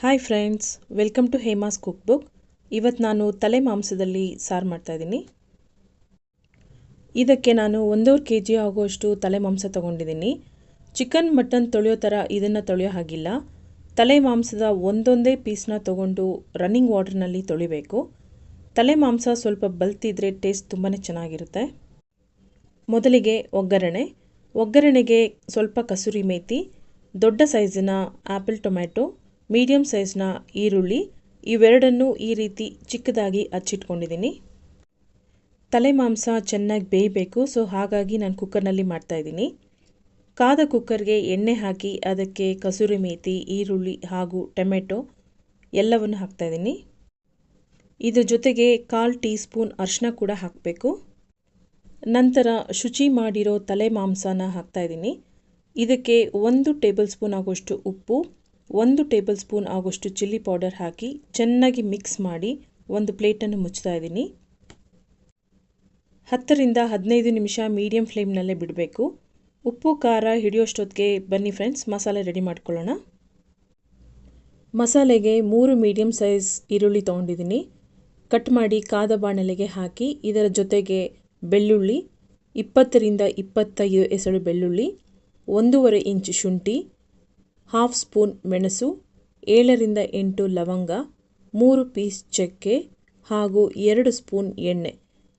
Hi friends, welcome to Hema's cook book. ಇವತ್ತು ನಾನು ತಲೆ ಮಾಂಸದಲ್ಲಿ ಸಾರು ಮಾಡ್ತಾಯಿದ್ದೀನಿ. ಇದಕ್ಕೆ ನಾನು 1.5 kg ಆಗುವಷ್ಟು ತಲೆ ಮಾಂಸ ತೊಗೊಂಡಿದ್ದೀನಿ. ಚಿಕನ್ ಮಟನ್ ತೊಳೆಯೋ ಥರ ಇದನ್ನು ತೊಳೆಯೋ ಹಾಗಿಲ್ಲ. ತಲೆ ಮಾಂಸದ ಒಂದೊಂದೇ ಪೀಸ್ನ ತೊಗೊಂಡು ರನ್ನಿಂಗ್ ವಾಟರ್ನಲ್ಲಿ ತೊಳಿಬೇಕು. ತಲೆ ಮಾಂಸ ಸ್ವಲ್ಪ ಬಲ್ತಿದ್ರೆ ಟೇಸ್ಟ್ ತುಂಬಾ ಚೆನ್ನಾಗಿರುತ್ತೆ. ಮೊದಲಿಗೆ ಒಗ್ಗರಣೆಗೆ ಸ್ವಲ್ಪ ಕಸೂರಿ ಮೇಥಿ, ದೊಡ್ಡ ಸೈಜಿನ ಆ್ಯಪಲ್ ಟೊಮ್ಯಾಟೊ, ಮೀಡಿಯಮ್ ಸೈಜ್ನ ಈರುಳ್ಳಿ ಇವೆರಡನ್ನೂ ಈ ರೀತಿ ಚಿಕ್ಕದಾಗಿ ಹಚ್ಚಿಟ್ಕೊಂಡಿದ್ದೀನಿ. ತಲೆ ಮಾಂಸ ಚೆನ್ನಾಗಿ ಬೇಯಬೇಕು, ಸೊ ಹಾಗಾಗಿ ನಾನು ಕುಕ್ಕರ್ನಲ್ಲಿ ಮಾಡ್ತಾಯಿದ್ದೀನಿ. ಕಾದ ಕುಕ್ಕರ್ಗೆ ಎಣ್ಣೆ ಹಾಕಿ ಅದಕ್ಕೆ ಕಸೂರಿ ಮೇಥಿ, ಈರುಳ್ಳಿ ಹಾಗೂ ಟೊಮೆಟೊ ಎಲ್ಲವನ್ನು ಹಾಕ್ತಾಯಿದ್ದೀನಿ. ಇದ್ರ ಜೊತೆಗೆ 1/4 ಟೀ ಸ್ಪೂನ್ ಅರಿಶಿನ ಕೂಡ ಹಾಕಬೇಕು. ನಂತರ ಶುಚಿ ಮಾಡಿರೋ ತಲೆ ಮಾಂಸನ ಹಾಕ್ತಾಯಿದ್ದೀನಿ. ಇದಕ್ಕೆ 1 ಟೇಬಲ್ ಸ್ಪೂನ್ ಆಗುವಷ್ಟು ಉಪ್ಪು, 1 ಟೇಬಲ್ ಸ್ಪೂನ್ ಆಗುವಷ್ಟು ಚಿಲ್ಲಿ ಪೌಡರ್ ಹಾಕಿ ಚೆನ್ನಾಗಿ ಮಿಕ್ಸ್ ಮಾಡಿ ಒಂದು ಪ್ಲೇಟನ್ನು ಮುಚ್ತಾ ಇದ್ದೀನಿ. 10 ರಿಂದ 15 ನಿಮಿಷ ಮೀಡಿಯಂ ಫ್ಲೇಮ್ನಲ್ಲೇ ಬಿಡಬೇಕು. ಉಪ್ಪು ಖಾರ ಹಿಡಿಯೋಷ್ಟೊತ್ತಿಗೆ ಬನ್ನಿ ಫ್ರೆಂಡ್ಸ್, ಮಸಾಲೆ ರೆಡಿ ಮಾಡ್ಕೊಳ್ಳೋಣ. ಮಸಾಲೆಗೆ 3 ಮೀಡಿಯಮ್ ಸೈಜ್ ಈರುಳ್ಳಿ ತೊಗೊಂಡಿದ್ದೀನಿ. ಕಟ್ ಮಾಡಿ ಕಾದ ಬಾಣಲೆಗೆ ಹಾಕಿ ಇದರ ಜೊತೆಗೆ ಬೆಳ್ಳುಳ್ಳಿ 20 ರಿಂದ 25 ಎಸಳು ಬೆಳ್ಳುಳ್ಳಿ, 1.5 ಇಂಚ್ ಶುಂಠಿ, 1/2 ಸ್ಪೂನ್ ಮೆಣಸು, 7 ರಿಂದ 8 ಲವಂಗ, 3 ಪೀಸ್ ಚಕ್ಕೆ ಹಾಗೂ 2 ಸ್ಪೂನ್ ಎಣ್ಣೆ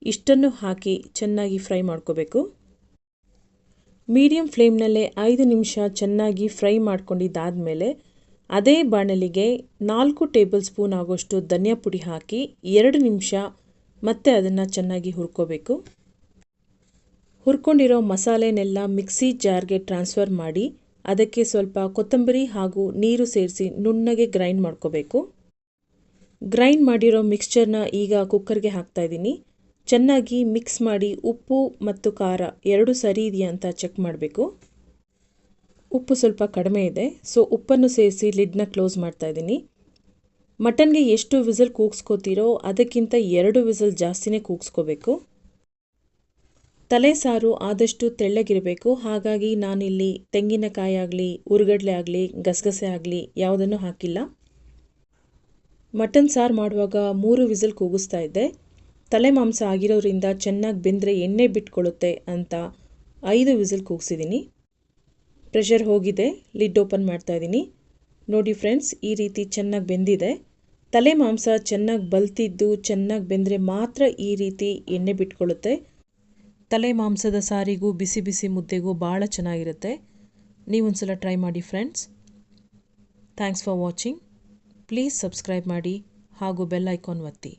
ಇಷ್ಟನ್ನು ಹಾಕಿ ಚೆನ್ನಾಗಿ ಫ್ರೈ ಮಾಡ್ಕೋಬೇಕು. ಮೀಡಿಯಂ ಫ್ಲೇಮ್ನಲ್ಲೇ 5 ನಿಮಿಷ ಚೆನ್ನಾಗಿ ಫ್ರೈ ಮಾಡ್ಕೊಂಡಿದ್ದಾದಮೇಲೆ ಅದೇ ಬಾಣಲಿಗೆ 4 ಟೇಬಲ್ ಸ್ಪೂನ್ ಆಗೋಷ್ಟು ಧನಿಯಾ ಪುಡಿ ಹಾಕಿ 2 ನಿಮಿಷ ಮತ್ತೆ ಅದನ್ನು ಚೆನ್ನಾಗಿ ಹುರ್ಕೋಬೇಕು. ಹುರ್ಕೊಂಡಿರೋ ಮಸಾಲೆನೆಲ್ಲ ಮಿಕ್ಸಿ ಜಾರ್ಗೆ ಟ್ರಾನ್ಸ್ಫರ್ ಮಾಡಿ ಅದಕ್ಕೆ ಸ್ವಲ್ಪ ಕೊತ್ತಂಬರಿ ಹಾಗೂ ನೀರು ಸೇರಿಸಿ ನುಣ್ಣಗೆ ಗ್ರೈಂಡ್ ಮಾಡ್ಕೋಬೇಕು. ಗ್ರೈಂಡ್ ಮಾಡಿರೋ ಮಿಕ್ಸ್ಚರ್ನ ಈಗ ಕುಕ್ಕರ್ಗೆ ಹಾಕ್ತಾಯಿದ್ದೀನಿ. ಚೆನ್ನಾಗಿ ಮಿಕ್ಸ್ ಮಾಡಿ ಉಪ್ಪು ಮತ್ತು ಖಾರ ಎರಡೂ ಸರಿ ಇದೆಯಾ ಅಂತ ಚೆಕ್ ಮಾಡಬೇಕು. ಉಪ್ಪು ಸ್ವಲ್ಪ ಕಡಿಮೆ ಇದೆ, ಸೊ ಉಪ್ಪನ್ನು ಸೇರಿಸಿ ಲಿಡ್ನ ಕ್ಲೋಸ್ ಮಾಡ್ತಾಯಿದ್ದೀನಿ. ಮಟನ್ಗೆ ಎಷ್ಟು ವಿಸಲ್ ಕೂಗಿಸ್ಕೋತೀರೋ ಅದಕ್ಕಿಂತ 2 ವಿಸಲ್ ಜಾಸ್ತಿನೇ ಕೂಗಿಸ್ಕೋಬೇಕು. ತಲೆ ಸಾರು ಆದಷ್ಟು ತೆಳ್ಳಗಿರಬೇಕು, ಹಾಗಾಗಿ ನಾನಿಲ್ಲಿ ತೆಂಗಿನಕಾಯಿ ಆಗಲಿ, ಉರುಗಡ್ಲೆ ಆಗಲಿ, ಗಸಗಸೆ ಆಗಲಿ ಯಾವುದನ್ನು ಹಾಕಿಲ್ಲ. ಮಟನ್ ಸಾರು ಮಾಡುವಾಗ 3 ವಿಸಲ್ ಕೂಗಿಸ್ತಾ ಇದ್ದೆ. ತಲೆ ಮಾಂಸ ಆಗಿರೋದ್ರಿಂದ ಚೆನ್ನಾಗಿ ಬೆಂದರೆ ಎಣ್ಣೆ ಬಿಟ್ಕೊಳ್ಳುತ್ತೆ ಅಂತ 5 ವಿಸಲ್ ಕೂಗಿಸಿದ್ದೀನಿ. ಪ್ರೆಷರ್ ಹೋಗಿದೆ, ಲಿಡ್ ಓಪನ್ ಮಾಡ್ತಾಯಿದ್ದೀನಿ. ನೋಡಿ ಫ್ರೆಂಡ್ಸ್, ಈ ರೀತಿ ಚೆನ್ನಾಗಿ ಬೆಂದಿದೆ. ತಲೆ ಮಾಂಸ ಚೆನ್ನಾಗಿ ಬಲ್ತಿದ್ದು ಚೆನ್ನಾಗಿ ಬೆಂದರೆ ಮಾತ್ರ ಈ ರೀತಿ ಎಣ್ಣೆ ಬಿಟ್ಕೊಳ್ಳುತ್ತೆ. ತಲೆ ಮಾಂಸದ ಸಾರಿಗೂ ಬಿಸಿ ಬಿಸಿ ಮುದ್ದೆಗೂ ಭಾಳ ಚೆನ್ನಾಗಿರುತ್ತೆ. ನೀವೊಂದ್ಸಲ ಟ್ರೈ ಮಾಡಿ friends. Thanks for watching. Please subscribe ಮಾಡಿ ಹಾಗೂ ಬೆಲ್ ಐಕಾನ್ ಒತ್ತಿ.